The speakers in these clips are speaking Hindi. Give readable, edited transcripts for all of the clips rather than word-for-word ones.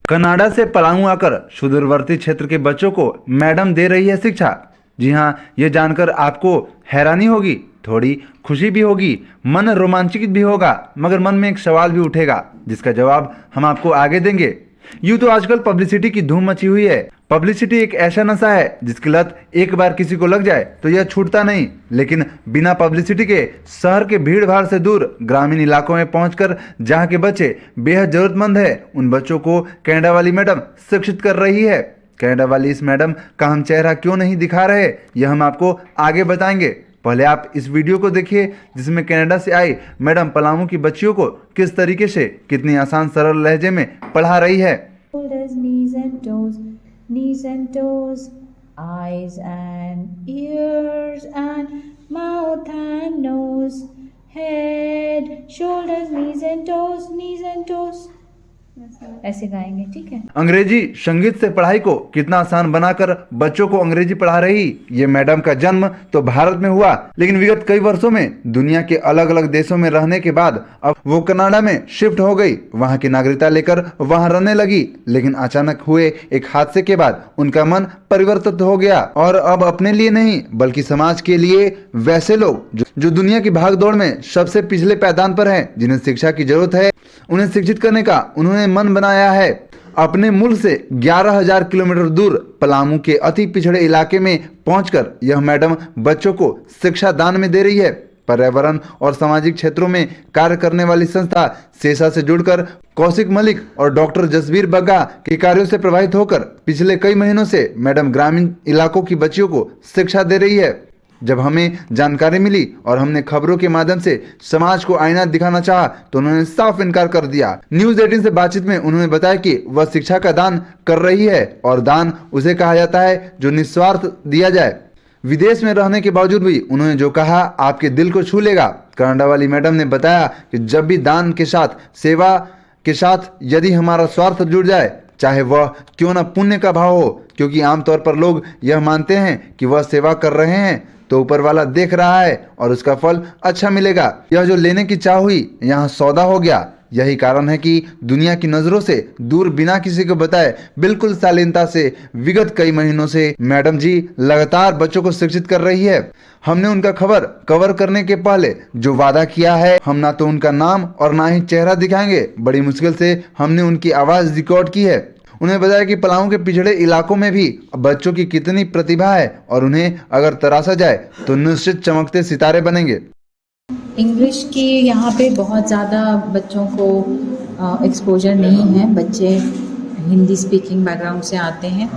कनाडा से पलामू आकर सुदूरवर्ती क्षेत्र के बच्चों को मैडम दे रही है शिक्षा। जी हाँ, ये जानकर आपको हैरानी होगी, थोड़ी खुशी भी होगी, मन रोमांचित भी होगा, मगर मन में एक सवाल भी उठेगा जिसका जवाब हम आपको आगे देंगे। यूँ तो आजकल पब्लिसिटी की धूम मची हुई है। पब्लिसिटी एक ऐसा नशा है जिसकी लत एक बार किसी को लग जाए तो यह छूटता नहीं। लेकिन बिना पब्लिसिटी के शहर के भीड़ भाड़ से दूर ग्रामीण इलाकों में पहुंचकर जहां के बच्चे बेहद जरूरतमंद है, उन बच्चों को कनाडा वाली मैडम शिक्षित कर रही है। कनाडा वाली इस मैडम का हम चेहरा क्यों नहीं दिखा रहे, यह हम आपको आगे बताएंगे। पहले आप इस वीडियो को देखिए जिसमें कनाडा से आई मैडम पलामू की बच्चियों को किस तरीके से कितनी आसान सरल लहजे में पढ़ा रही है। Knees and toes, eyes and ears and mouth and nose, head, shoulders, knees and toes. ऐसे गाएंगे, ठीक है। अंग्रेजी संगीत से पढ़ाई को कितना आसान बनाकर बच्चों को अंग्रेजी पढ़ा रही ये मैडम का जन्म तो भारत में हुआ, लेकिन विगत कई वर्षों में दुनिया के अलग अलग देशों में रहने के बाद अब वो कनाडा में शिफ्ट हो गई। वहाँ की नागरिकता लेकर वहाँ रहने लगी, लेकिन अचानक हुए एक हादसे के बाद उनका मन परिवर्तित हो गया और अब अपने लिए नहीं बल्कि समाज के लिए वैसे लोग जो दुनिया की भागदौड़ में सबसे पिछले पायदान पर हैं, जिन्हें शिक्षा की जरूरत है, उन्हें शिक्षित करने का उन्होंने मन बनाया है। अपने मुल्क से 11,000 किलोमीटर दूर पलामू के अति पिछड़े इलाके में पहुंचकर यह मैडम बच्चों को शिक्षा दान में दे रही है। पर्यावरण और सामाजिक क्षेत्रों में कार्य करने वाली संस्था सेसा से जुड़कर कौशिक मलिक और डॉक्टर जसबीर बग्गा के कार्यों से प्रभावित होकर पिछले कई महीनों से मैडम ग्रामीण इलाकों की बच्चियों को शिक्षा दे रही है। जब हमें जानकारी मिली और हमने खबरों के माध्यम से समाज को आईना दिखाना चाहा तो उन्होंने साफ इनकार कर दिया। न्यूज़ 18 से बातचीत में उन्होंने बताया कि वह शिक्षा का दान कर रही है और दान उसे कहा जाता है जो निस्वार्थ दिया जाए। विदेश में रहने के बावजूद भी उन्होंने जो कहा आपके दिल को छू लेगा। कनाडा वाली मैडम ने बताया कि जब भी दान के साथ सेवा के साथ यदि हमारा स्वार्थ जुड़ जाए, चाहे वह क्यों न पुण्य का भाव हो, क्योंकि आमतौर पर लोग यह मानते हैं कि वह सेवा कर रहे हैं तो ऊपर वाला देख रहा है और उसका फल अच्छा मिलेगा। यह जो लेने की चाह हुई यहाँ सौदा हो गया। यही कारण है कि दुनिया की नजरों से दूर बिना किसी को बताए बिल्कुल शालीनता से विगत कई महीनों से मैडम जी लगातार बच्चों को शिक्षित कर रही है। हमने उनका खबर कवर करने के पहले जो वादा किया है, हम ना तो उनका नाम और ना ही चेहरा दिखाएंगे। बड़ी मुश्किल से हमने उनकी आवाज रिकॉर्ड की है। उन्हें बताया कि पलामू के पिछड़े इलाकों में भी बच्चों की कितनी प्रतिभा है और उन्हें अगर तराशा जाए तो निश्चित चमकते सितारे बनेंगे। इंग्लिश की यहाँ पे बहुत ज़्यादा बच्चों को एक्सपोजर नहीं है। बच्चे हिंदी स्पीकिंग बैकग्राउंड से आते हैं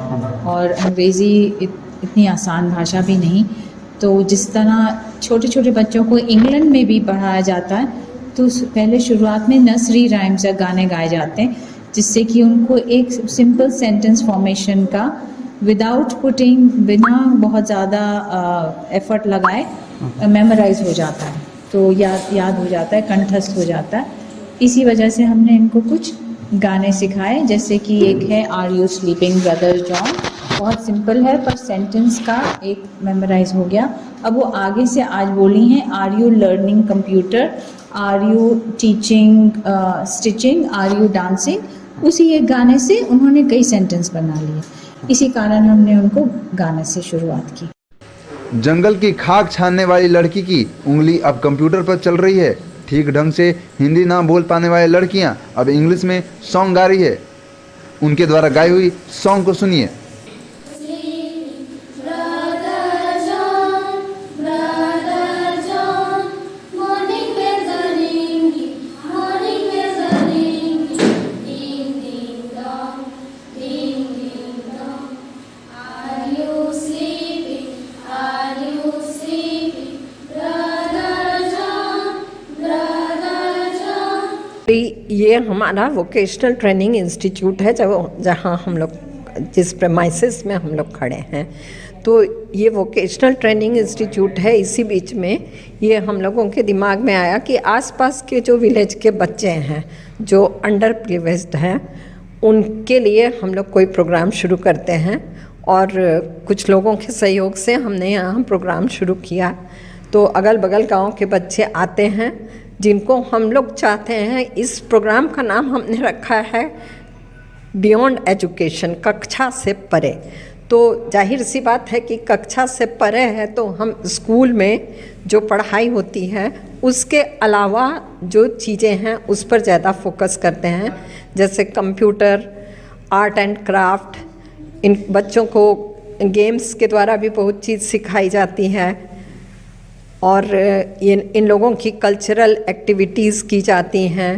और अंग्रेज़ी इतनी आसान भाषा भी नहीं। तो जिस तरह छोटे छोटे बच्चों को इंग्लैंड में भी पढ़ाया जाता है, तो पहले शुरुआत में नर्सरी राइम्स या गाने गाए जाते हैं, जिससे कि उनको एक सिंपल सेंटेंस फॉर्मेशन का विदाउट पुटिंग, बिना बहुत ज़्यादा एफर्ट लगाए मेमोराइज हो जाता है, तो याद हो जाता है, कंठस्थ हो जाता है। इसी वजह से हमने इनको कुछ गाने सिखाए, जैसे कि एक है are you sleeping brother John, बहुत सिंपल है पर सेंटेंस का एक मेमोराइज हो गया। अब वो आगे से आज बोली हैं are you learning computer, are you teaching stitching, are you dancing. उसी एक गाने से उन्होंने कई सेंटेंस बना लिए। इसी कारण हमने उनको गाने से शुरुआत की। जंगल की खाक छानने वाली लड़की की उंगली अब कंप्यूटर पर चल रही है। ठीक ढंग से हिंदी ना बोल पाने वाली लड़कियां अब इंग्लिश में सॉन्ग गा रही है। उनके द्वारा गाई हुई सॉन्ग को सुनिए। ये हमारा वोकेशनल ट्रेनिंग इंस्टीट्यूट है, जहाँ हम लोग जिस प्रेमाइसिस में हम लोग खड़े हैं, तो ये वोकेशनल ट्रेनिंग इंस्टीट्यूट है। इसी बीच में ये हम लोगों के दिमाग में आया कि आसपास के जो विलेज के बच्चे हैं जो अंडर प्रिविलेज्ड हैं, उनके लिए हम लोग कोई प्रोग्राम शुरू करते हैं और कुछ लोगों के सहयोग से हमने यहाँ प्रोग्राम शुरू किया। तो अगल बगल गांव के बच्चे आते हैं जिनको हम लोग चाहते हैं। इस प्रोग्राम का नाम हमने रखा है बियॉन्ड एजुकेशन, कक्षा से परे। तो जाहिर सी बात है कि कक्षा से परे है तो हम स्कूल में जो पढ़ाई होती है उसके अलावा जो चीज़ें हैं उस पर ज़्यादा फोकस करते हैं, जैसे कंप्यूटर, आर्ट एंड क्राफ्ट। इन बच्चों को गेम्स के द्वारा भी बहुत चीज़ सिखाई जाती है और इन लोगों की कल्चरल एक्टिविटीज़ की जाती हैं।